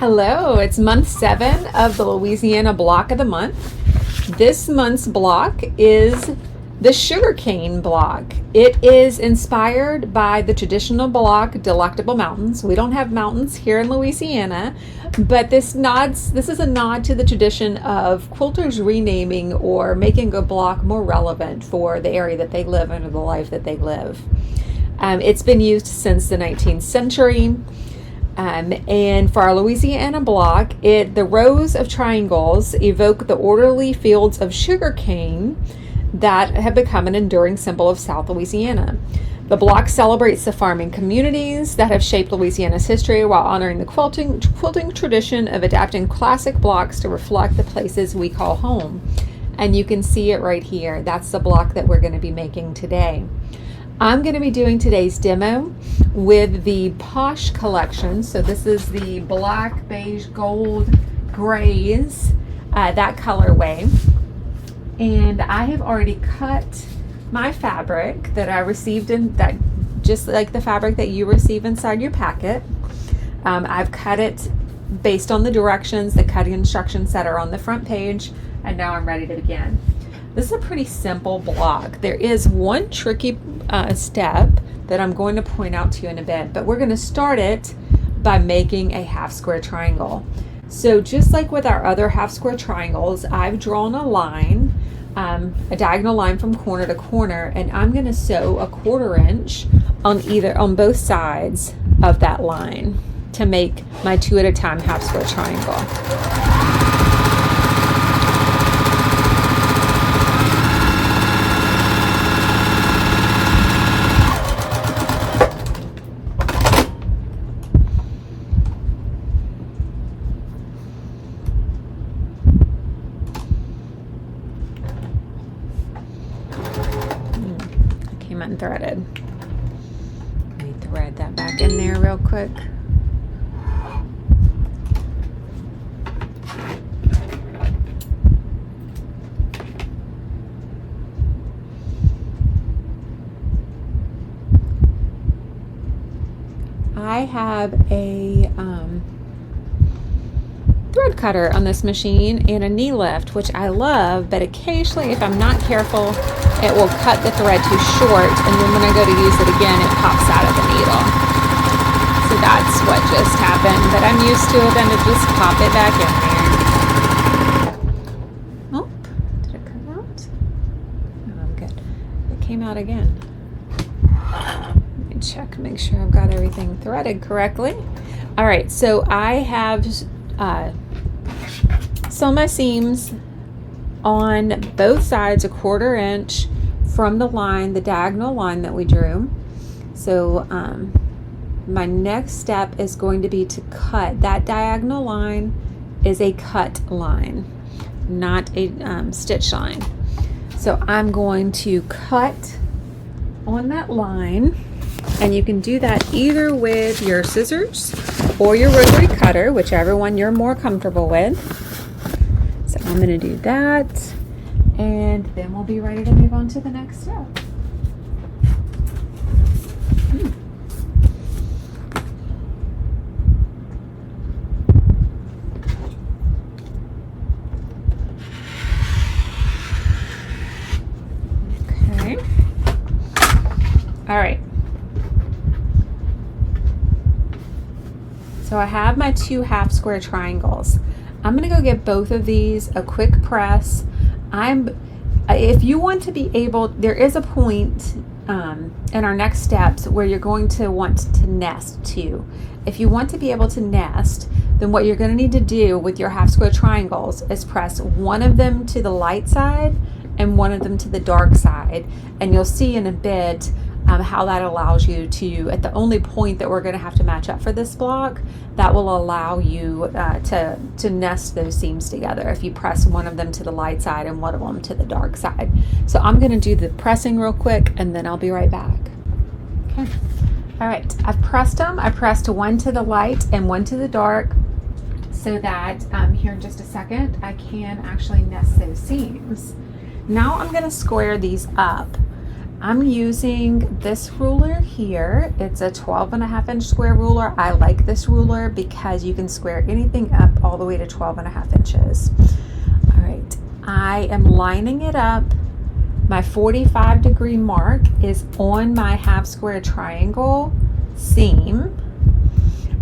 Hello, it's month 7 of the Louisiana block of the month. This month's block is the sugarcane block. It is inspired by the traditional block, Delectable Mountains. We don't have mountains here in Louisiana, but this is a nod to the tradition of quilters renaming or making a block more relevant for the area that they live in or the life that they live. It's been used since the 19th century. And for our Louisiana block, the rows of triangles evoke the orderly fields of sugarcane that have become an enduring symbol of South Louisiana. The block celebrates the farming communities that have shaped Louisiana's history while honoring the quilting tradition of adapting classic blocks to reflect the places we call home. And you can see it right here. That's the block that we're going to be making today. I'm going to be doing today's demo with the Posh collection. So this is the black, beige, gold, grays, that colorway. And I have already cut my fabric that I received in that, just like the fabric that you receive inside your packet. I've cut it based on the directions, the cutting instructions that are on the front page, and now I'm ready to begin. This is a pretty simple block. There is one tricky step that I'm going to point out to you in a bit, but we're going to start it by making a half square triangle. So just like with our other half square triangles, I've drawn a line, a diagonal line from corner to corner, and I'm going to sew a 1/4 inch on both sides of that line to make my 2 at a time half square triangle. Unthreaded. Let me thread that back in there real quick. I have a thread cutter on this machine and a knee lift, which I love, but occasionally if I'm not careful, it will cut the thread too short, and then when I go to use it again, it pops out of the needle. So that's what just happened, but I'm used to it, and to just pop it back in there. Oh, did it come out? No, I'm good. It came out again. Let me check, make sure I've got everything threaded correctly. All right, so I have sewn my seams on both sides a 1/4 inch from the line, the diagonal line that we drew. So my next step is going to be to cut. That diagonal line is a cut line, not a stitch line. So I'm going to cut on that line, and you can do that either with your scissors or your rotary cutter, whichever one you're more comfortable with. So I'm going to do that, and then we'll be ready to move on to the next step. Okay. All right. So I have my 2 half square triangles. I'm going to go give both of these a quick press. If you want to be able, there is a point in our next steps where you're going to want to nest too. If you want to be able to nest, then what you're going to need to do with your half square triangles is press one of them to the light side and one of them to the dark side. And you'll see in a bit how that allows you to, at the only point that we're going to have to match up for this block, that will allow you to nest those seams together if you press one of them to the light side and one of them to the dark side. So I'm going to do the pressing real quick, and then I'll be right back. Okay. All right, I've pressed them. I pressed one to the light and one to the dark so that here in just a second I can actually nest those seams. Now I'm going to square these up. I'm using this ruler here. It's a 12.5 inch square ruler. I like this ruler because you can square anything up all the way to 12.5 inches. All right, I am lining it up. My 45-degree mark is on my half square triangle seam.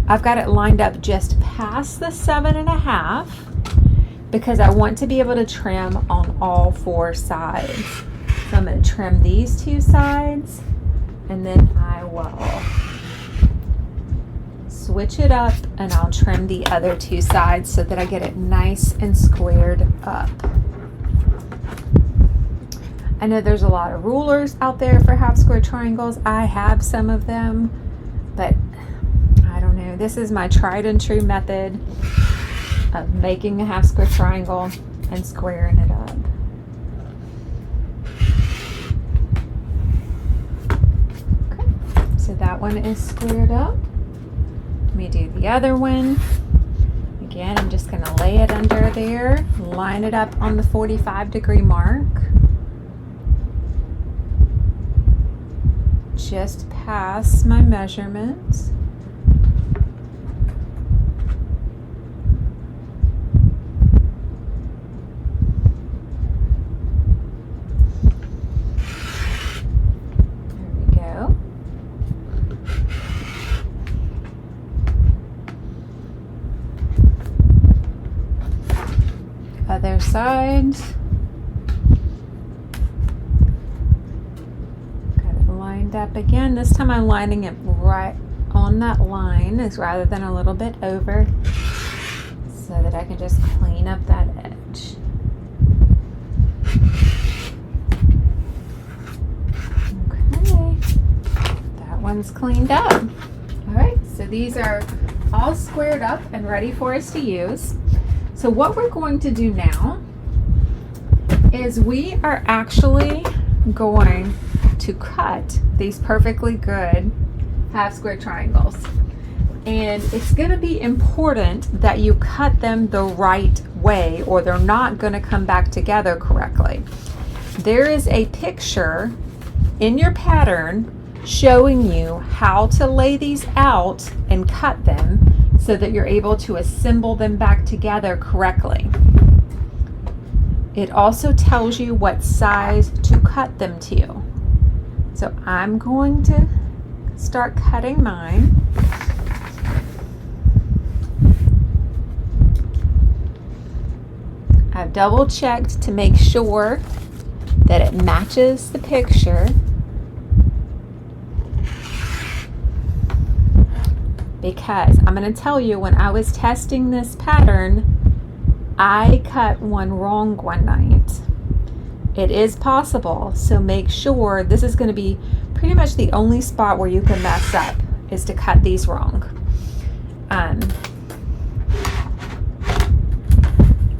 I've got it lined up just past the 7.5 because I want to be able to trim on all 4 sides. So I'm going to trim these 2 sides, and then I will switch it up and I'll trim the other 2 sides so that I get it nice and squared up. I know there's a lot of rulers out there for half square triangles. I have some of them, but I don't know. This is my tried and true method of making a half square triangle and squaring it up. So that one is squared up. Let me do the other one. Again, I'm just going to lay it under there, line it up on the 45-degree mark, just past my measurements. Other side. Got it lined up again. This time I'm lining it right on that line rather than a little bit over so that I can just clean up that edge. Okay, that one's cleaned up. All right, so these are all squared up and ready for us to use. So what we're going to do now is we are actually going to cut these perfectly good half square triangles. And it's going to be important that you cut them the right way or they're not going to come back together correctly. There is a picture in your pattern showing you how to lay these out and cut them so that you're able to assemble them back together correctly. It also tells you what size to cut them to. So I'm going to start cutting mine. I've double checked to make sure that it matches the picture. Because I'm going to tell you, when I was testing this pattern, I cut one wrong one night. It is possible, so make sure. This is going to be pretty much the only spot where you can mess up, is to cut these wrong. And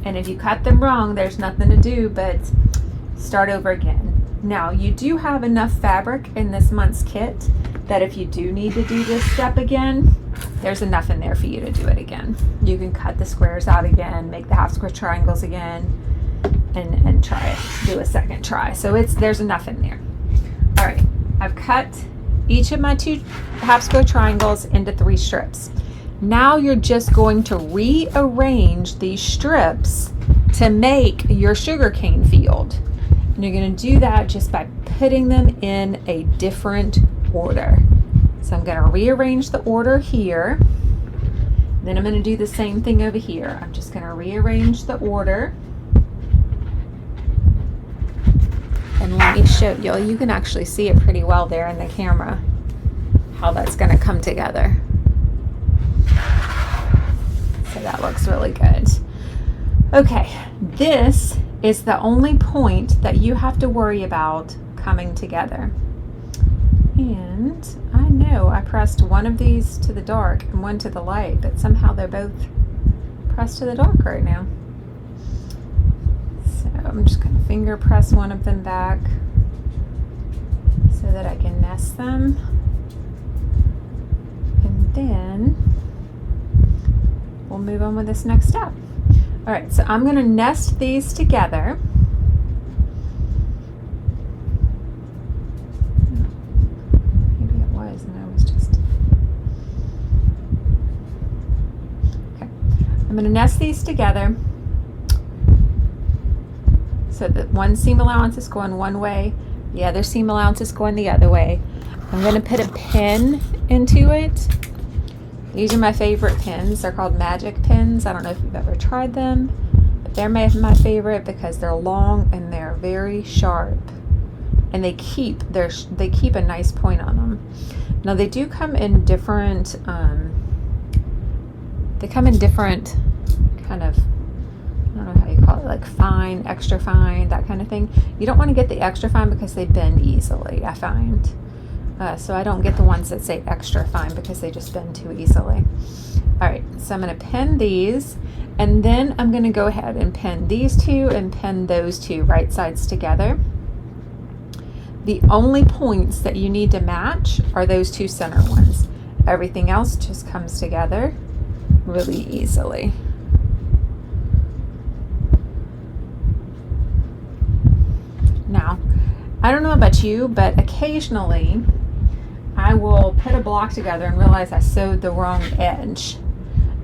if you cut them wrong, there's nothing to do but start over again. Now, you do have enough fabric in this month's kit that if you do need to do this step again, there's enough in there for you to do it again. You can cut the squares out again, make the half square triangles again, and try it. Do a second try. So there's enough in there. All right, I've cut each of my 2 half square triangles into 3 strips. Now you're just going to rearrange these strips to make your sugarcane field. And you're going to do that just by putting them in a different order. So I'm going to rearrange the order here. Then I'm going to do the same thing over here. I'm just going to rearrange the order. And let me show you. You can actually see it pretty well there in the camera, how that's going to come together. So that looks really good. Okay, this is the only point that you have to worry about coming together. And I know I pressed one of these to the dark and one to the light, but somehow they're both pressed to the dark right now. So I'm just going to finger press one of them back so that I can nest them. And then we'll move on with this next step. All right, so I'm going to nest these together. I'm going to nest these together so that one seam allowance is going one way, the other seam allowance is going the other way. I'm going to put a pin into it. These are my favorite pins. They're called magic pins. I don't know if you've ever tried them, but they're my favorite because they're long and they're very sharp, and they keep a nice point on them. Now they do come in different kind of, I don't know how you call it, like fine, extra fine, that kind of thing. You don't want to get the extra fine because they bend easily, I find. So I don't get the ones that say extra fine because they just bend too easily. All right, so I'm going to pin these, and then I'm going to go ahead and pin these two and pin those two right sides together. The only points that you need to match are those two center ones. Everything else just comes together really easily. Now, I don't know about you, but occasionally I will put a block together and realize I sewed the wrong edge.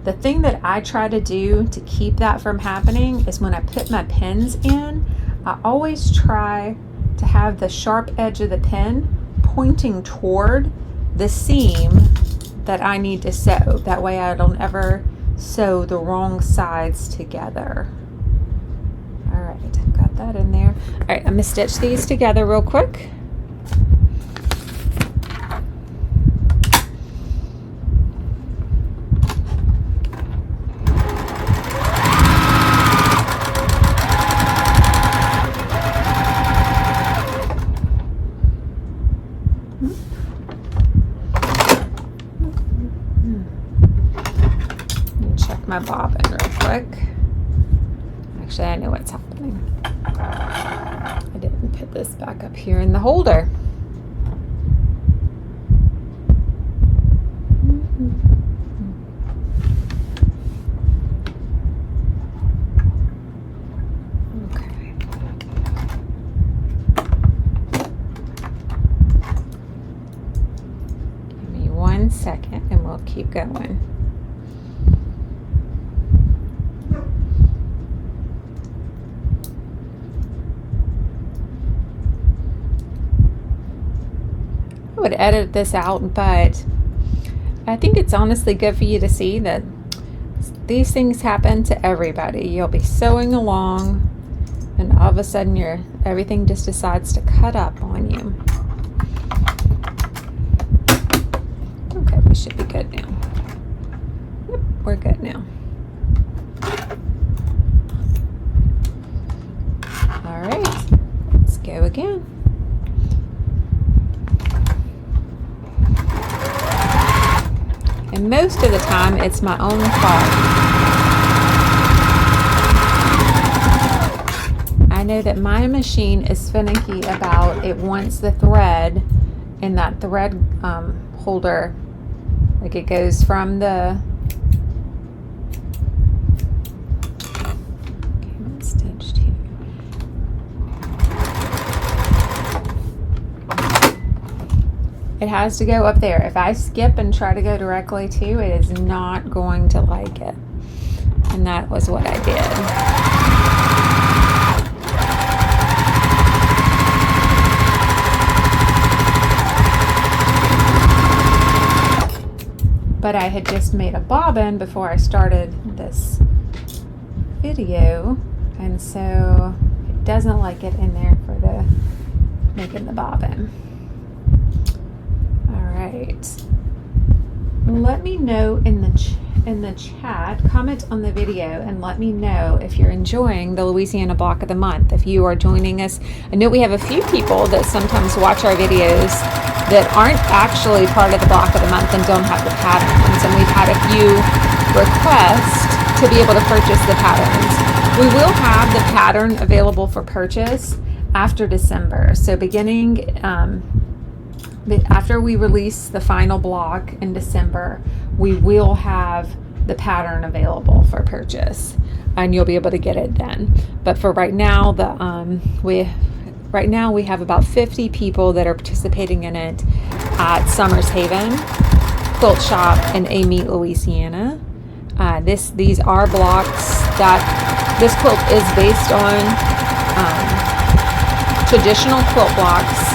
The thing that I try to do to keep that from happening is when I put my pins in, I always try to have the sharp edge of the pin pointing toward the seam that I need to sew. That way I don't ever sew the wrong sides together. All right, got that in there. All right, I'm gonna stitch these together real quick. My bobbin real quick. Actually, I know what's happening. I didn't put this back up here in the holder. Okay. Give me 1 second and we'll keep going. I would edit this out, but I think it's honestly good for you to see that these things happen to everybody. You'll be sewing along and all of a sudden everything just decides to cut up on you. Okay, we should be good now. Yep, we're good now. All right, let's go again. And most of the time, it's my own fault. I know that my machine is finicky about it wants the thread in that thread holder. Like it goes from the... Okay, it's stitched here. It has to go up there. If I skip and try to go directly to, it is not going to like it. And that was what I did. But I had just made a bobbin before I started this video, and so it doesn't like it in there for the making the bobbin. Right. Let me know in the chat, comment on the video, and let me know if you're enjoying the Louisiana Block of the Month. If you are joining us, I know we have a few people that sometimes watch our videos that aren't actually part of the Block of the Month and don't have the patterns, and we've had a few requests to be able to purchase the patterns. We will have the pattern available for purchase after December, so beginning after we release the final block in December, we will have the pattern available for purchase, and you'll be able to get it then. But for right now, we have about 50 people that are participating in it at Summers Haven Quilt Shop in Amite, Louisiana. These are blocks that this quilt is based on traditional quilt blocks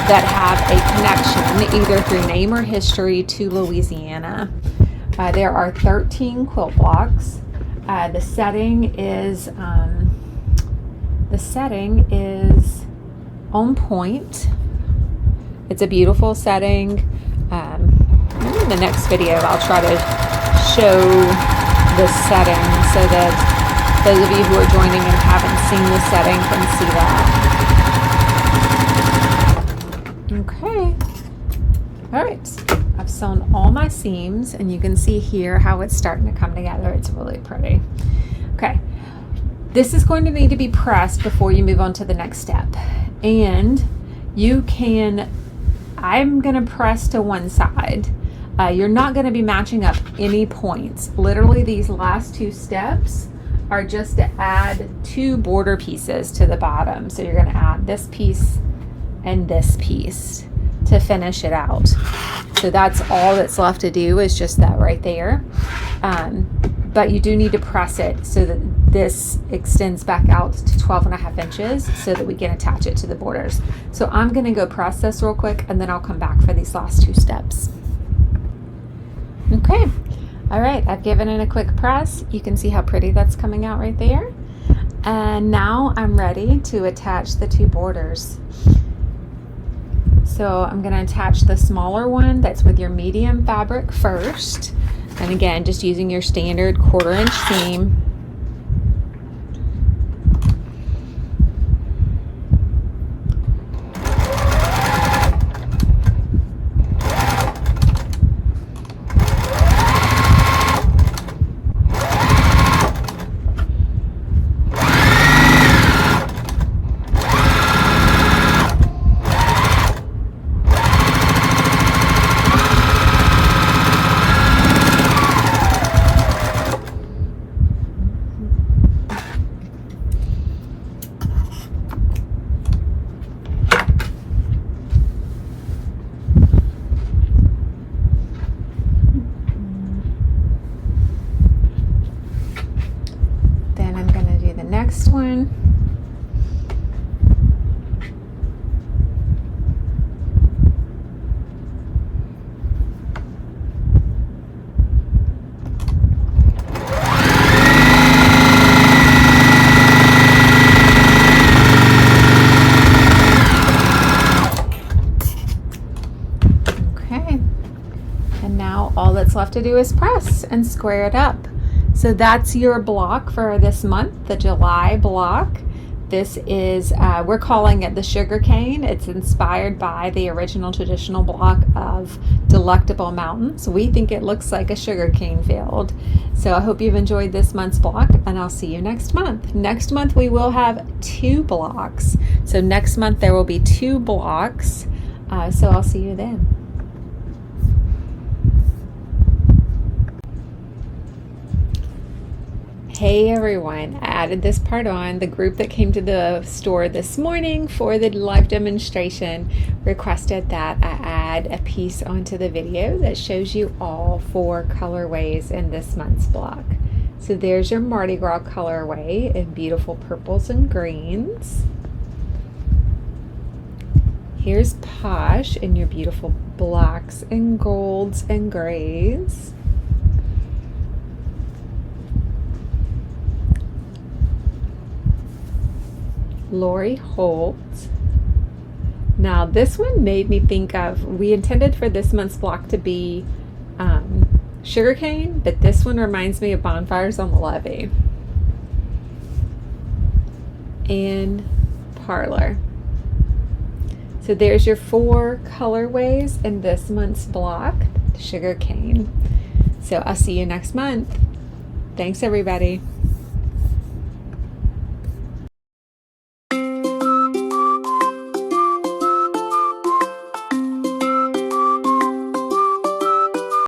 that have a connection either through name or history to Louisiana. There are 13 quilt blocks. The setting is on point. It's a beautiful setting. Maybe in the next video I'll try to show the setting so that those of you who are joining and haven't seen the setting can see that. Okay. All right. I've sewn all my seams, and you can see here how it's starting to come together. It's really pretty. Okay. This is going to need to be pressed before you move on to the next step. And I'm going to press to one side. You're not going to be matching up any points. Literally, these last two steps are just to add 2 border pieces to the bottom. So you're going to add this piece and this piece to finish it out. So that's all that's left to do, is just that right there. But you do need to press it so that this extends back out to 12.5 inches so that we can attach it to the borders. So I'm going to go press this real quick, and then I'll come back for these last 2 steps. Okay. All right. I've given it a quick press. You can see how pretty that's coming out right there. And now I'm ready to attach the 2 borders. So I'm going to attach the smaller one that's with your medium fabric first. And again, just using your standard 1/4 inch seam. Next one. Okay. And now all that's left to do is press and square it up. So that's your block for this month, the July block. This is, we're calling it the sugar cane. It's inspired by the original traditional block of Delectable Mountains. We think it looks like a sugar cane field. So I hope you've enjoyed this month's block, and I'll see you next month. Next month we will have 2 blocks. So next month there will be 2 blocks. So I'll see you then. Hey everyone, I added this part on. The group that came to the store this morning for the live demonstration requested that I add a piece onto the video that shows you all 4 colorways in this month's block. So there's your Mardi Gras colorway in beautiful purples and greens. Here's Posh in your beautiful blacks and golds and grays. Lori Holt. Now this one made me think of, we intended for this month's block to be sugarcane, but this one reminds me of Bonfires on the Levee. And Parlor. So there's your 4 colorways in this month's block, sugarcane. So I'll see you next month. Thanks everybody.